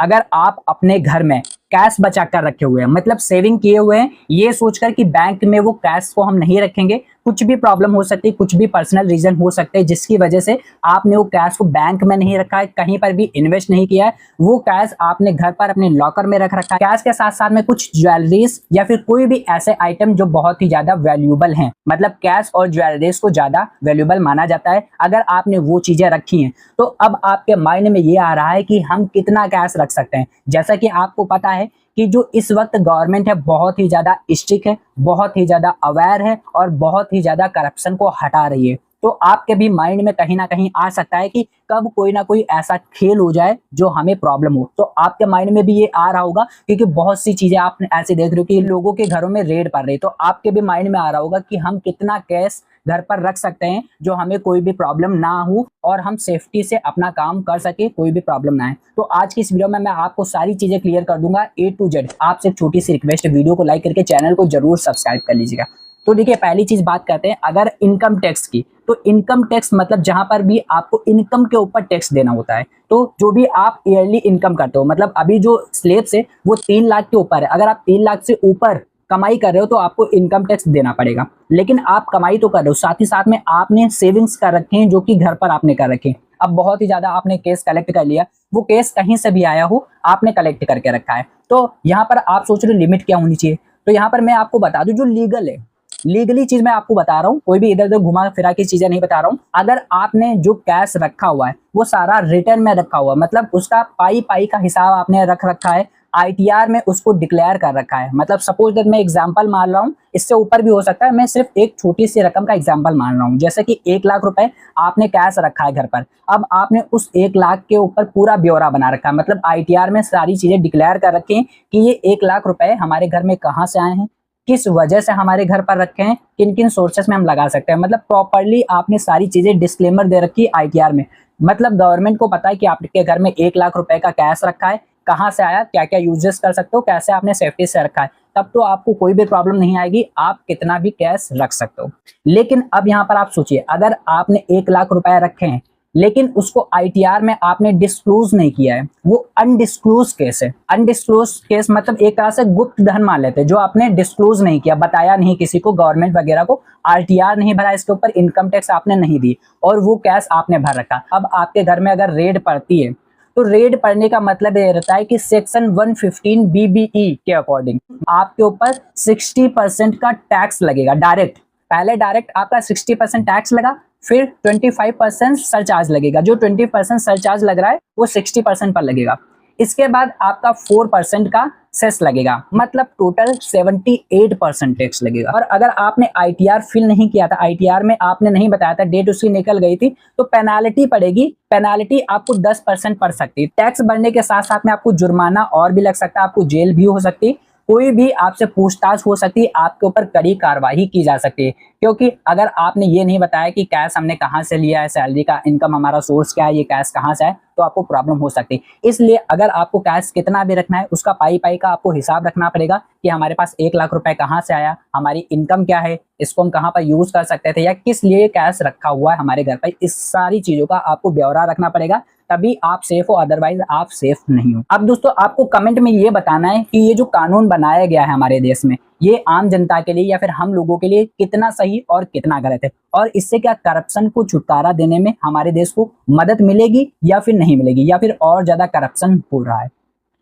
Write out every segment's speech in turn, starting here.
अगर आप अपने घर में कैश बचा कर रखे हुए हैं, मतलब सेविंग किए हुए हैं, ये सोचकर कि बैंक में वो कैश को हम नहीं रखेंगे, कुछ भी प्रॉब्लम हो सकती है, कुछ भी पर्सनल रीजन हो सकते हैं जिसकी वजह से आपने वो कैश को बैंक में नहीं रखा है, कहीं पर भी इन्वेस्ट नहीं किया है, वो कैश आपने घर पर अपने लॉकर में रख रखा है। कैश के साथ साथ में कुछ ज्वेलरीज या फिर कोई भी ऐसे आइटम जो बहुत ही ज्यादा वैल्यूएबल हैं, मतलब कैश और ज्वेलरीज को ज्यादा वैल्यूएबल माना जाता है। अगर आपने वो चीजें रखी हैं तो अब आपके माइंड में ये आ रहा है कि हम कितना कैश रख सकते हैं। जैसा कि आपको पता है कि जो इस वक्त गवर्नमेंट है बहुत ही ज्यादा स्ट्रिक्ट है, बहुत ही ज्यादा अवेयर है और बहुत ही ज्यादा करप्शन को हटा रही है। तो आपके भी माइंड में कहीं ना कहीं आ सकता है कि कब कोई ना कोई ऐसा खेल हो जाए जो हमें प्रॉब्लम हो। तो आपके माइंड में भी ये आ रहा होगा, क्योंकि बहुत सी चीजें आप ऐसे देख रहे हो कि लोगों के घरों में रेड पड़ रही है। तो आपके भी माइंड में आ रहा होगा कि हम कितना कैश घर पर रख सकते हैं जो हमें कोई भी प्रॉब्लम ना हो और हम सेफ्टी से अपना काम कर सके, कोई भी प्रॉब्लम ना है। तो आज की इस वीडियो में मैं आपको सारी चीजें क्लियर कर दूंगा A to Z। आपसे एक छोटी सी रिक्वेस्ट है, वीडियो को लाइक करके चैनल को जरूर सब्सक्राइब कर लीजिएगा। तो देखिए, पहली चीज बात करते हैं अगर इनकम टैक्स की। तो इनकम टैक्स मतलब जहां पर भी आपको इनकम के ऊपर टैक्स देना होता है। तो जो भी आप ईयरली इनकम करते हो, मतलब अभी जो स्लैब्स है वो 3 लाख के ऊपर है, अगर आप 3 लाख से ऊपर कमाई कर रहे हो तो आपको इनकम टैक्स देना पड़ेगा। लेकिन आप कमाई तो कर रहे हो, साथ ही साथ में आपने सेविंग्स कर रखे हैं जो कि घर पर आपने कर रखे हैं। अब बहुत ही ज्यादा आपने केस कलेक्ट कर लिया, वो केस कहीं से भी आया हो, आपने कलेक्ट करके रखा है। तो यहाँ पर आप सोच रहे हो लिमिट क्या होनी चाहिए। तो यहाँ पर मैं आपको बता दूं, जो लीगल है, लीगली चीज मैं आपको बता रहा हूँ, कोई भी इधर उधर घुमा फिरा की चीजें नहीं बता रहा हूँ। अगर आपने जो कैश रखा हुआ है वो सारा रिटर्न में रखा हुआ है, मतलब उसका पाई पाई का हिसाब आपने रख रखा है, ITR में उसको डिक्लेयर कर रखा है। मतलब सपोज दैट मैं एग्जांपल मान रहा हूँ, इससे ऊपर भी हो सकता है, मैं सिर्फ एक छोटी सी रकम का एग्जांपल मान रहा हूँ। जैसे कि 1 लाख रुपए आपने कैश रखा है घर पर, अब आपने उस 1 लाख के ऊपर पूरा ब्यौरा बना रखा है, मतलब ITR में सारी चीजें डिक्लेयर कर रखी हैं कि ये 1 लाख रुपए हमारे घर में कहाँ से आए हैं, किस वजह से हमारे घर पर रखे हैं, किन किन सोर्सेस में हम लगा सकते हैं। मतलब प्रॉपर्ली आपने सारी चीजें डिस्क्लेमर दे रखी है ITR में। मतलब गवर्नमेंट को पता है कि आपके घर में 1 लाख रुपए का कैश रखा है, कहाँ से आया, क्या क्या यूजेस कर सकते हो, कैसे आपने सेफ्टी से रखा है, तब तो आपको कोई भी प्रॉब्लम नहीं आएगी, आप कितना भी कैश रख सकते हो। लेकिन अब यहाँ पर आप सोचिए, अगर आपने 1 लाख रुपए रखे हैं लेकिन उसको ITR में आपने डिस्क्लोज नहीं किया है, वो अनडिस्क्लोज केस है। अनडिस्क्लोज केस मतलब एक तरह से गुप्त धन मान लेते हैं, जो आपने डिस्क्लोज नहीं किया, बताया नहीं किसी को, गवर्नमेंट वगैरह को, RTR नहीं भरा, इसके ऊपर इनकम टैक्स आपने नहीं दी और वो कैश आपने भर रखा। अब आपके घर में अगर रेड पड़ती है तो रेड पड़ने का मतलब ये रहता है कि सेक्शन 115 BBE के अकॉर्डिंग आपके ऊपर 60% का टैक्स लगेगा डायरेक्ट। पहले डायरेक्ट आपका 60% टैक्स लगा, फिर 25% सरचार्ज लगेगा। जो 20% सरचार्ज लग रहा है वो 60% पर लगेगा। इसके बाद आपका 4% का सेस लगेगा, मतलब टोटल 78% टैक्स लगेगा। और अगर आपने ITR फिल नहीं किया था, ITR में आपने नहीं बताया था, डेट उसकी निकल गई थी, तो पेनाल्टी पड़ेगी। पेनाल्टी आपको 10% पड़ सकती है। टैक्स भरने के साथ साथ में आपको जुर्माना और भी लग सकता है, आपको जेल भी हो सकती है, कोई भी आपसे पूछताछ हो सकती है, आपके ऊपर कड़ी कार्रवाई की जा सकती है। क्योंकि अगर आपने ये नहीं बताया कि कैश हमने कहाँ से लिया है, सैलरी का इनकम हमारा सोर्स क्या है, ये कैश कहाँ से है, तो आपको प्रॉब्लम हो सकती है। इसलिए अगर आपको कैश कितना भी रखना है, उसका पाई पाई का आपको हिसाब रखना पड़ेगा कि हमारे पास 1 लाख रुपए कहाँ से आया, हमारी इनकम क्या है, इसको हम कहाँ पर यूज कर सकते थे, या किस लिए कैश रखा हुआ है हमारे घर पर। इस सारी चीजों का आपको ब्यौरा रखना पड़ेगा, तभी आप सेफ हो, अदरवाइज आप सेफ नहीं हो। अब दोस्तों, आपको कमेंट में ये बताना है कि ये जो कानून बनाया गया है हमारे देश में, ये आम जनता के लिए या फिर हम लोगों के लिए कितना सही और कितना गलत है, और इससे क्या करप्शन को छुटकारा देने में हमारे देश को मदद मिलेगी या फिर नहीं मिलेगी, या फिर और ज्यादा करप्शन हो रहा है।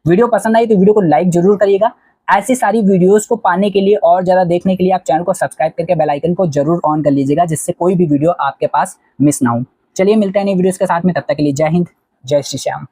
वीडियो पसंद आई तो वीडियो को लाइक जरूर करिएगा। ऐसी सारी वीडियोस को पाने के लिए और ज्यादा देखने के लिए आप चैनल को सब्सक्राइब करके बेल आइकन को जरूर ऑन कर लीजिएगा, जिससे कोई भी वीडियो आपके पास मिस ना हो। चलिए मिलते हैं नई वीडियोस के साथ में, तब तक के लिए जय हिंद, जय श्री श्याम।